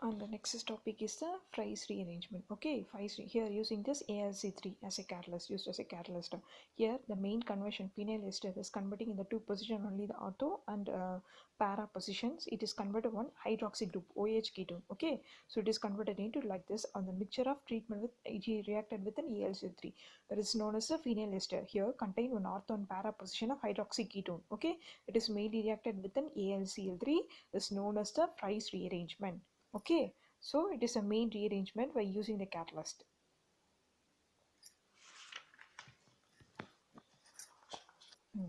And the next topic is the Fries rearrangement. Okay, Fries here using this ALC3 as a catalyst, used as a catalyst. Here the main conversion phenyl ester is converting in the two position only the ortho and para positions. It is converted one hydroxy group OH ketone. Okay, so it is converted into like this on the mixture of treatment with it reacted with an ALC3 that is known as the phenyl ester. Here contain one ortho and para position of hydroxy ketone. Okay, it is mainly reacted with an ALCl3 is known as the Fries rearrangement. Okay, so it is a main rearrangement by using the catalyst. Hmm.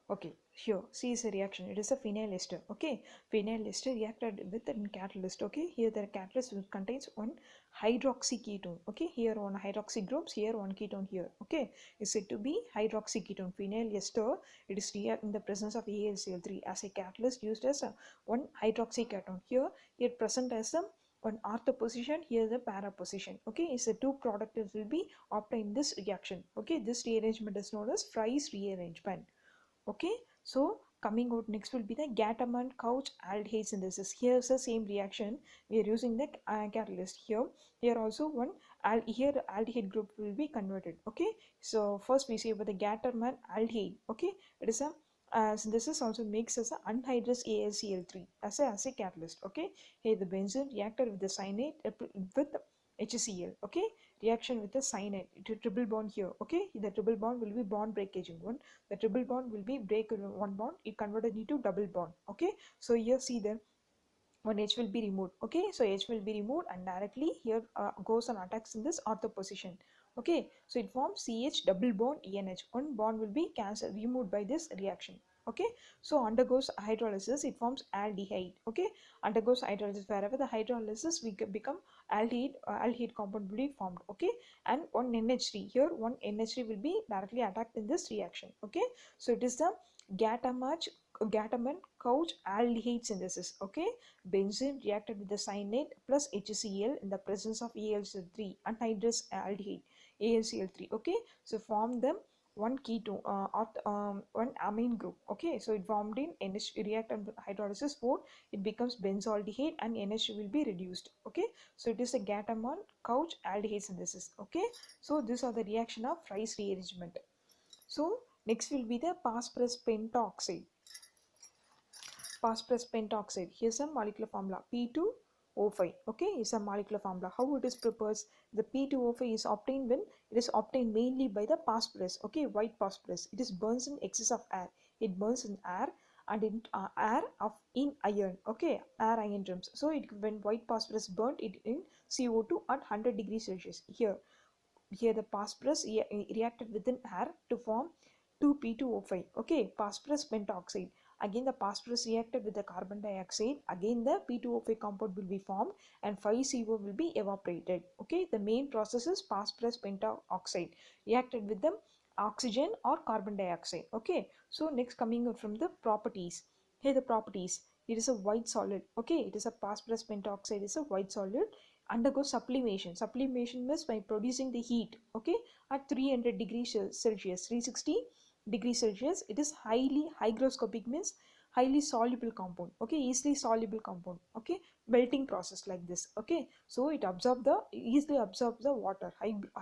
Okay, here see is a reaction. It is a phenyl ester. Okay, phenyl ester reacted with a catalyst. Okay, here the catalyst contains one hydroxy ketone. Okay, here one hydroxy groups, here one ketone here. Okay, is said to be hydroxy ketone. Phenyl ester, it is react in the presence of AlCl3 as a catalyst used as a one hydroxy ketone. Here it present as a on ortho position, here the para position. Okay, is the two products will be obtained in this reaction. Okay, this rearrangement is known as Fries rearrangement. Okay, so coming out next will be the Gattermann couch aldehyde synthesis. Here's the same reaction. We are using the catalyst here. Here also one here aldehyde group will be converted. Okay, so first we see about the Gattermann aldehyde. Okay, it is a synthesis also makes as a anhydrous AlCl3 as a catalyst. Okay, here the benzene reacted with the cyanide with HCl. Okay, reaction with the cyanide, it triple bond here. Okay, the triple bond will be bond breakaging one, the triple bond will be break one bond, it converted into double bond. Okay, so here see the one H will be removed. Okay, so H will be removed and directly here goes and attacks in this ortho position. Okay, so it forms CH double bond ENH. One bond will be cancelled, removed by this reaction. Okay, so undergoes hydrolysis, it forms aldehyde. Okay, undergoes hydrolysis, wherever the hydrolysis we become aldehyde, aldehyde compound will be formed. Okay, and one NH3 here, one NH3 will be directly attacked in this reaction. Okay, so it is the Gattermann couch aldehyde synthesis. Okay, benzene reacted with the cyanide plus HCl in the presence of AlCl3 anhydrous aldehyde AlCl3. Okay, so form them one ketone one amine group. Okay, so it formed in NH react and hydrolysis 4, it becomes benzaldehyde and NH will be reduced. Okay, so it is a Gattermann couch aldehyde synthesis. Okay, so these are the reaction of Fries rearrangement. So next will be the phosphorus pentoxide. Phosphorus pentoxide, here's a molecular formula P2O5. Okay, is a molecular formula. How it is prepared? The P2O5 is obtained when it is obtained mainly by the phosphorus. Okay, white phosphorus, it is burns in excess of air, it burns in air and in air of in iron. Okay, air iron terms. So it when white phosphorus burnt it in CO2 at 100 degrees Celsius. Here the phosphorus reacted within air to form 2P2O5. Okay, phosphorus pentoxide. Again the phosphorus reacted with the carbon dioxide. Again the P2O5 compound will be formed and 5CO will be evaporated. Okay, the main process is phosphorus pentoxide reacted with the oxygen or carbon dioxide. Okay, so next coming out from the properties. Here the properties. It is a white solid. Okay, it is a phosphorus pentoxide is a white solid, undergo sublimation. Sublimation means by producing the heat. Okay, at 300 degrees Celsius, 360 degrees Celsius, it is highly hygroscopic means highly soluble compound. Okay, easily soluble compound. Okay, melting process like this. Okay, so it absorbs the easily absorbs the water.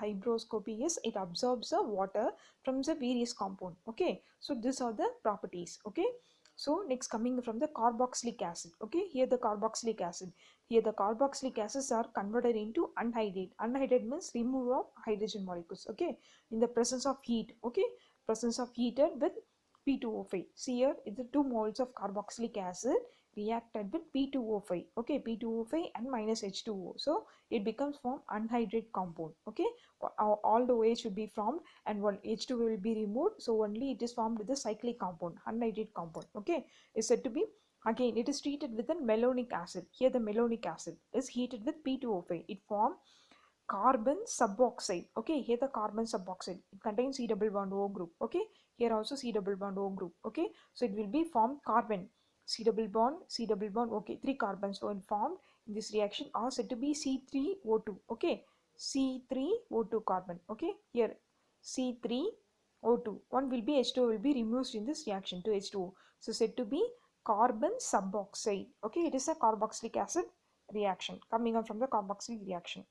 Hygroscopy is it absorbs the water from the various compound. Okay, so these are the properties. Okay, so next coming from the carboxylic acid. Okay, here the carboxylic acid, here the carboxylic acids are converted into anhydride. Anhydride means removal of hydrogen molecules. Okay, in the presence of heat. Okay, presence of heated with P2O5. See here, it's the 2 moles of carboxylic acid reacted with P2O5. Okay, P2O5 and minus H2O. So it becomes from anhydride compound. Okay, all the OH should be formed and one H2 will be removed. So only it is formed with the cyclic compound, anhydride compound. Okay, is said to be. Again, it is treated with a malonic acid. Here the malonic acid is heated with P2O5. It forms carbon suboxide. Okay, here the carbon suboxide. It contains C double bond O group. Okay, here also C double bond O group. Okay, so it will be formed carbon. C double bond, C double bond. Okay, 3 carbons were formed in this reaction are said to be C3O2. Okay, C3O2 carbon. Okay, here C3O2. One will be H2O will be removed in this reaction to H2O. So said to be carbon suboxide. Okay, it is a carboxylic acid reaction coming up from the carboxylic reaction.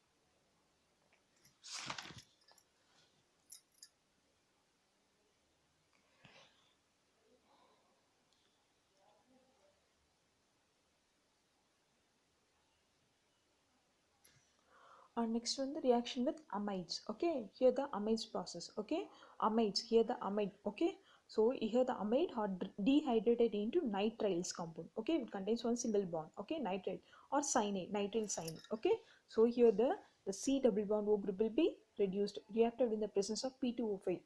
Next one, the reaction with amides. Okay, here the amides process. Okay, amides, here the amide. Okay, so here the amide are dehydrated into nitriles compound. Okay, it contains one single bond. Okay, nitrile or cyanide, nitrile cyanide. Okay, so here the C double bond O group will be reduced, reacted in the presence of P2O5.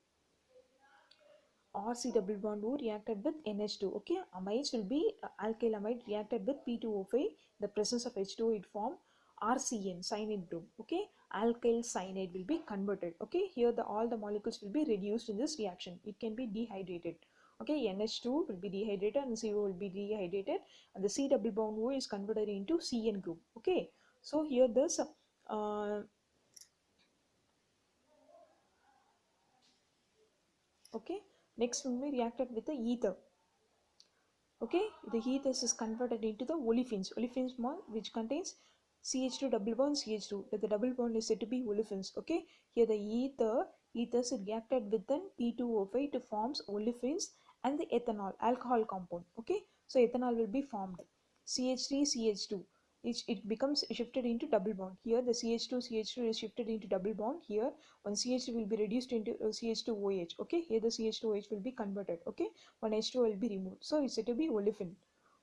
Or C double bond O reacted with NH2. Okay, amides will be alkyl amide reacted with P2O5. The presence of H2O, it form RCN, cyanide group. Okay, alkyl cyanide will be converted. Okay, here the all the molecules will be reduced in this reaction. It can be dehydrated. Okay, NH2 will be dehydrated and CO will be dehydrated, and the C double bond O is converted into CN group. Okay, so here this okay, next will be reacted with the ether. Okay, the ether is converted into the olefins. Olefins which contains CH2 double bond CH2. The double bond is said to be olefins. Okay, here the ether is reacted with then P2O5 to forms olefins and the ethanol alcohol compound. Okay, so ethanol will be formed. CH3 CH2. It becomes shifted into double bond. Here the CH2 is shifted into double bond. Here one CH2 will be reduced into CH2OH. Okay, here the CH2OH will be converted. Okay, one H2 will be removed. So it's said to be olefin.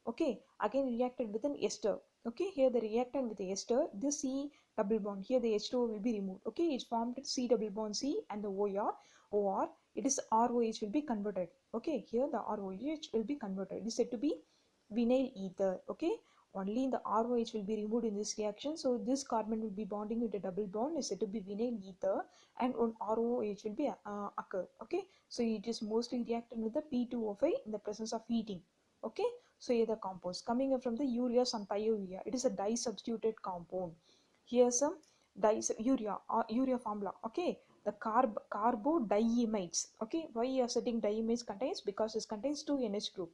Okay, again reacted with an ester. Okay, here the reactant with the ester, the C double bond. Here the H2O will be removed. Okay, it's formed C double bond C and the OR. It is ROH will be converted. Okay, here the ROH will be converted. It is said to be vinyl ether. Okay, only the ROH will be removed in this reaction. So this carbon will be bonding with a double bond is said to be vinyl ether, and on ROH will be occur. Okay, so it is mostly reacted with the P2O5 in the presence of heating. Okay, so here the compounds coming up from the ureas and thiourea. It is a disubstituted compound. Here's some urea formula. Okay, the carbodiimides. Okay, why you are setting diimides contains, because it contains two NH group.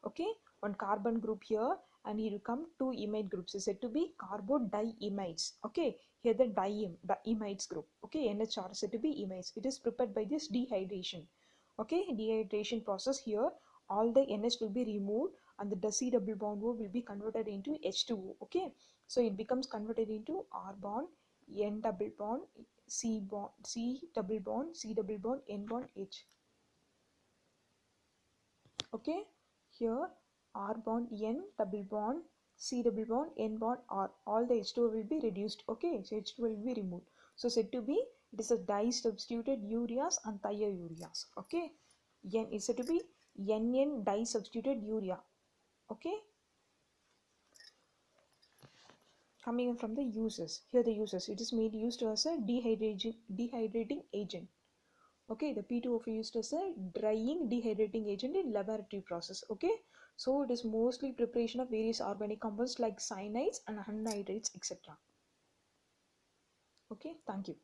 Okay, one carbon group here, and here come two imide groups is said to be carbodiimides. Okay, here the diimides group. Okay, NHR is said to be imides. It is prepared by this dehydration. Okay, dehydration process. Here all the NH will be removed and the C double bond O will be converted into H2O. Okay, so it becomes converted into R bond, N double bond, C double bond, C double bond, N bond, H. Okay, here R bond N double bond C double bond N bond R, all the H2O will be reduced. Okay, so H2O will be removed. So said to be, it is a disubstituted ureas and thioureas. Okay, N is said to be NN disubstituted urea. Okay, coming from the uses. Here the uses, it is made used as a dehydrating agent. Okay, the P2O5 used as a drying dehydrating agent in laboratory process. Okay, so it is mostly preparation of various organic compounds like cyanides and anhydrides, etc. Okay, thank you.